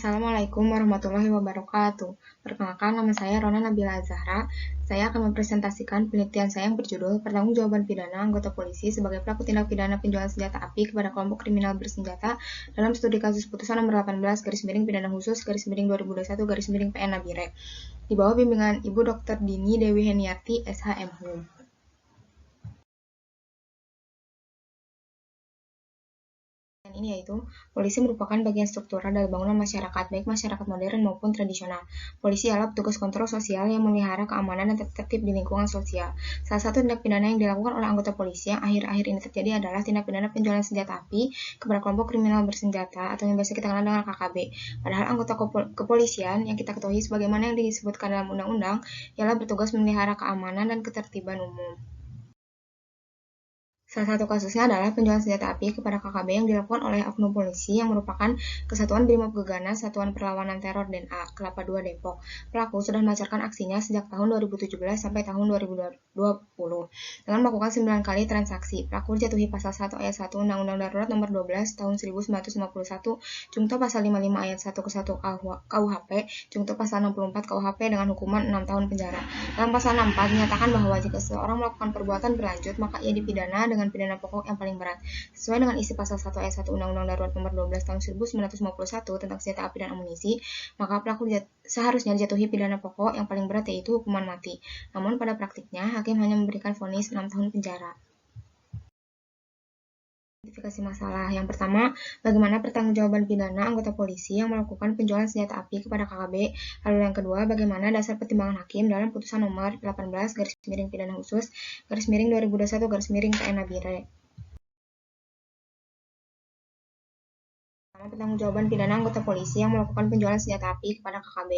Assalamualaikum warahmatullahi wabarakatuh. Perkenalkan, nama saya Rona Nabila Zahra. Saya akan mempresentasikan penelitian saya yang berjudul Pertanggungjawaban Pidana Anggota Polisi sebagai pelaku tindak pidana penjualan senjata api kepada kelompok kriminal bersenjata dalam studi kasus putusan nomor 18 garis miring pidana khusus garis miring 2021 garis miring PN Nabire di bawah bimbingan Ibu Dr. Dini Dewi Heniarti, SHM Hum. Ini yaitu, polisi merupakan bagian struktural dari bangunan masyarakat, baik masyarakat modern maupun tradisional. Polisi adalah petugas kontrol sosial yang memelihara keamanan dan tertib di lingkungan sosial. Salah satu tindak pidana yang dilakukan oleh anggota polisi yang akhir-akhir ini terjadi adalah tindak pidana penjualan senjata api kepada kelompok kriminal bersenjata atau yang biasa kita kenal dengan KKB. Padahal anggota kepolisian yang kita ketahui sebagaimana yang disebutkan dalam undang-undang ialah bertugas memelihara keamanan dan ketertiban umum. Salah satu kasusnya adalah penjualan senjata api kepada KKB yang dilakukan oleh oknum polisi yang merupakan Kesatuan Brimob Gegana Satuan Perlawanan Teror DNA Kelapa II Depok. Pelaku sudah melancarkan aksinya sejak tahun 2017 sampai tahun 2020 dengan melakukan 9 kali transaksi. Pelaku dijatuhi pasal 1 ayat 1 Undang-Undang Darurat Nomor 12 Tahun 1951, Jungto pasal 55 ayat 1 ke 1 KUHP, Jungto pasal 64 KUHP dengan hukuman 6 tahun penjara. Dalam pasal 64 dinyatakan bahwa jika seseorang melakukan perbuatan berlanjut maka ia dipidana dengan pidana pokok yang paling berat. Sesuai dengan isi pasal 1 ayat 1 Undang-Undang Darurat Nomor 12 Tahun 1951 tentang senjata api dan amunisi, maka pelaku seharusnya dijatuhi pidana pokok yang paling berat yaitu hukuman mati. Namun pada praktiknya hakim hanya memberikan vonis 6 tahun penjara. Identifikasi masalah. Yang pertama, bagaimana pertanggungjawaban pidana anggota polisi yang melakukan penjualan senjata api kepada KKB. Lalu yang kedua, bagaimana dasar pertimbangan hakim dalam putusan nomor 18 garis miring pidana khusus garis miring 2021 garis miring PN Nabire. Pertanggungjawaban pidana anggota polisi yang melakukan penjualan senjata api kepada KKB.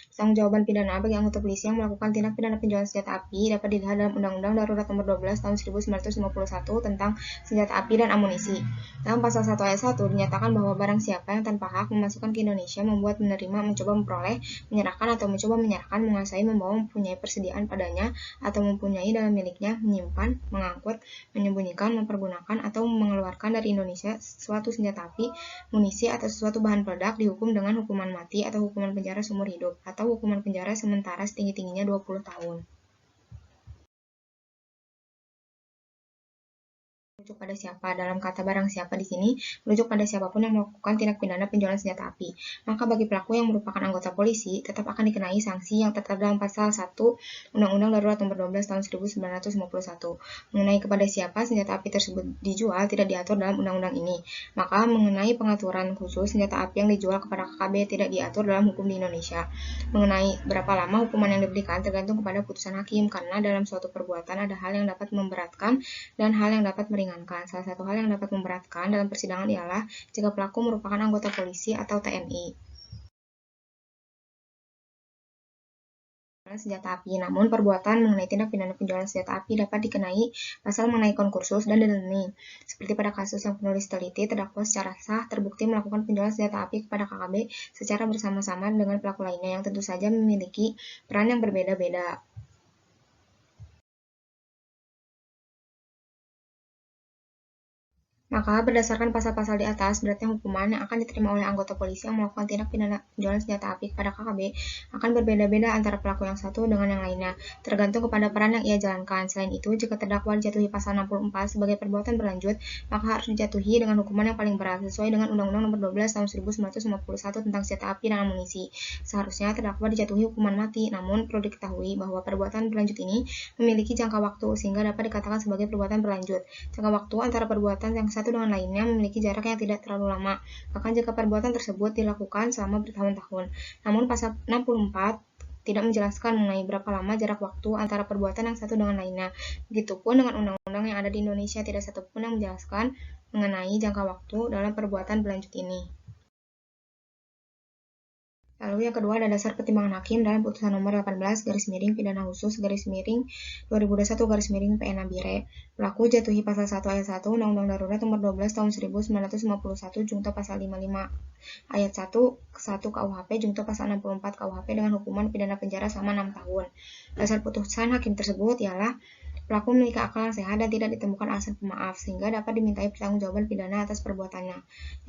Pertanggungjawaban pidana bagi anggota polisi yang melakukan tindak pidana penjualan senjata api dapat dilihat dalam Undang-Undang Darurat Nomor 12 Tahun 1951 tentang senjata api dan amunisi. Dalam pasal 1 ayat 1 dinyatakan bahwa barang siapa yang tanpa hak memasukkan ke Indonesia, membuat, menerima, mencoba memperoleh, menyerahkan atau mencoba menyerahkan, menguasai, membawa, mempunyai persediaan padanya atau mempunyai dalam miliknya, menyimpan, mengangkut, menyembunyikan, mempergunakan atau mengeluarkan dari Indonesia suatu senjata api, munisi atau sesuatu bahan peledak dihukum dengan hukuman mati atau hukuman penjara seumur hidup atau hukuman penjara sementara setinggi-tingginya 20 tahun. Merujuk pada siapa? Dalam kata barang siapa di sini merujuk pada siapapun yang melakukan tindak pidana penjualan senjata api. Maka bagi pelaku yang merupakan anggota polisi tetap akan dikenai sanksi yang tertera dalam pasal 1 Undang-Undang Darurat Nomor 12 Tahun 1951. Mengenai kepada siapa senjata api tersebut dijual tidak diatur dalam undang-undang ini. Maka mengenai pengaturan khusus senjata api yang dijual kepada KKB tidak diatur dalam hukum di Indonesia. Mengenai berapa lama hukuman yang diberikan tergantung kepada putusan hakim karena dalam suatu perbuatan ada hal yang dapat memberatkan dan hal yang dapat meringankan. Salah satu hal yang dapat memberatkan dalam persidangan ialah jika pelaku merupakan anggota polisi atau TNI. Senjata api. Namun perbuatan mengenai tindak pidana penjualan senjata api dapat dikenai pasal mengenai konkursus dan denda. Seperti pada kasus yang penulis teliti, terdakwa secara sah terbukti melakukan penjualan senjata api kepada KKB secara bersama-sama dengan pelaku lainnya yang tentu saja memiliki peran yang berbeda-beda. Maka berdasarkan pasal-pasal di atas, beratnya hukuman yang akan diterima oleh anggota polisi yang melakukan tindak pidana penjualan senjata api kepada KKB akan berbeda-beda antara pelaku yang satu dengan yang lainnya, tergantung kepada peran yang ia jalankan. Selain itu, jika terdakwa dijatuhi pasal 64 sebagai perbuatan berlanjut, maka harus dijatuhi dengan hukuman yang paling berat sesuai dengan Undang-Undang Nomor 12 Tahun 1951 tentang senjata api dan amunisi. Seharusnya terdakwa dijatuhi hukuman mati, namun perlu diketahui bahwa perbuatan berlanjut ini memiliki jangka waktu sehingga dapat dikatakan sebagai perbuatan berlanjut. Jangka waktu antara perbuatan yang satu dengan lainnya memiliki jarak yang tidak terlalu lama, bahkan jika perbuatan tersebut dilakukan selama bertahun-tahun. Namun pasal 64 tidak menjelaskan mengenai berapa lama jarak waktu antara perbuatan yang satu dengan lainnya. Begitupun dengan undang-undang yang ada di Indonesia, tidak satupun yang menjelaskan mengenai jangka waktu dalam perbuatan berlanjut ini. Lalu yang kedua ada dasar pertimbangan hakim dalam putusan nomor 18 garis miring pidana khusus garis miring 2021 garis miring PN Nabire. Pelaku jatuhi pasal 1 ayat 1 Undang-Undang Darurat Nomor 12 Tahun 1951 Jungto pasal 55 ayat 1 ke 1 KUHP Jungto pasal 64 KUHP dengan hukuman pidana penjara selama 6 tahun. Dasar putusan hakim tersebut ialah pelaku memiliki akal yang sehat dan tidak ditemukan alasan pemaaf, sehingga dapat dimintai pertanggungjawaban pidana atas perbuatannya.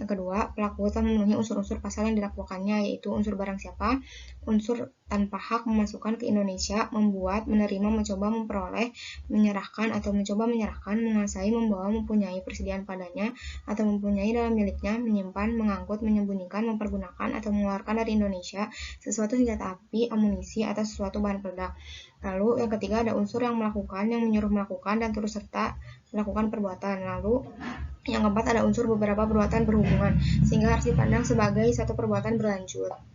Yang kedua, pelaku telah memenuhi unsur-unsur pasal yang didakwakannya, yaitu unsur barang siapa, unsur tanpa hak memasukkan ke Indonesia, membuat, menerima, mencoba, memperoleh, menyerahkan atau mencoba menyerahkan, menguasai, membawa, mempunyai persediaan padanya, atau mempunyai dalam miliknya, menyimpan, mengangkut, menyembunyikan, mempergunakan, atau mengeluarkan dari Indonesia sesuatu senjata api, amunisi, atau sesuatu bahan peledak. Lalu yang ketiga ada unsur yang melakukan, yang menyuruh melakukan, dan turut serta melakukan perbuatan. Lalu yang keempat ada unsur beberapa perbuatan berhubungan, sehingga harus dipandang sebagai satu perbuatan berlanjut.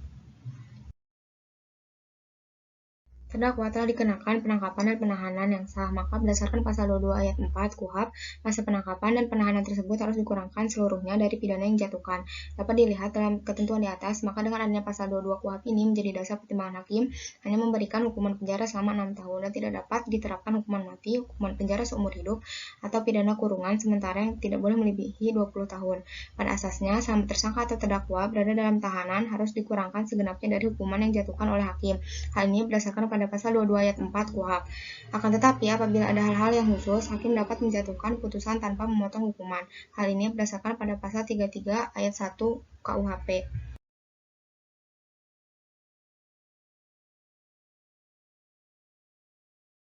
Terdakwa telah dikenakan penangkapan dan penahanan yang sah, maka berdasarkan pasal 22 ayat 4 KUHP, masa penangkapan dan penahanan tersebut harus dikurangkan seluruhnya dari pidana yang dijatuhkan. Dapat dilihat dalam ketentuan di atas, maka dengan adanya pasal 22 KUHP ini menjadi dasar pertimbangan hakim hanya memberikan hukuman penjara selama 6 tahun dan tidak dapat diterapkan hukuman mati, hukuman penjara seumur hidup, atau pidana kurungan sementara yang tidak boleh melebihi 20 tahun. Pada asasnya, selama tersangka atau terdakwa berada dalam tahanan harus dikurangkan segenapnya dari hukuman yang dijatuhkan oleh hakim. Hal ini berdasarkan pada pasal 22 ayat 4 KUHP. Akan tetapi, apabila ada hal-hal yang khusus, hakim dapat menjatuhkan putusan tanpa memotong hukuman. Hal ini berdasarkan pada pasal 33 ayat 1 KUHP.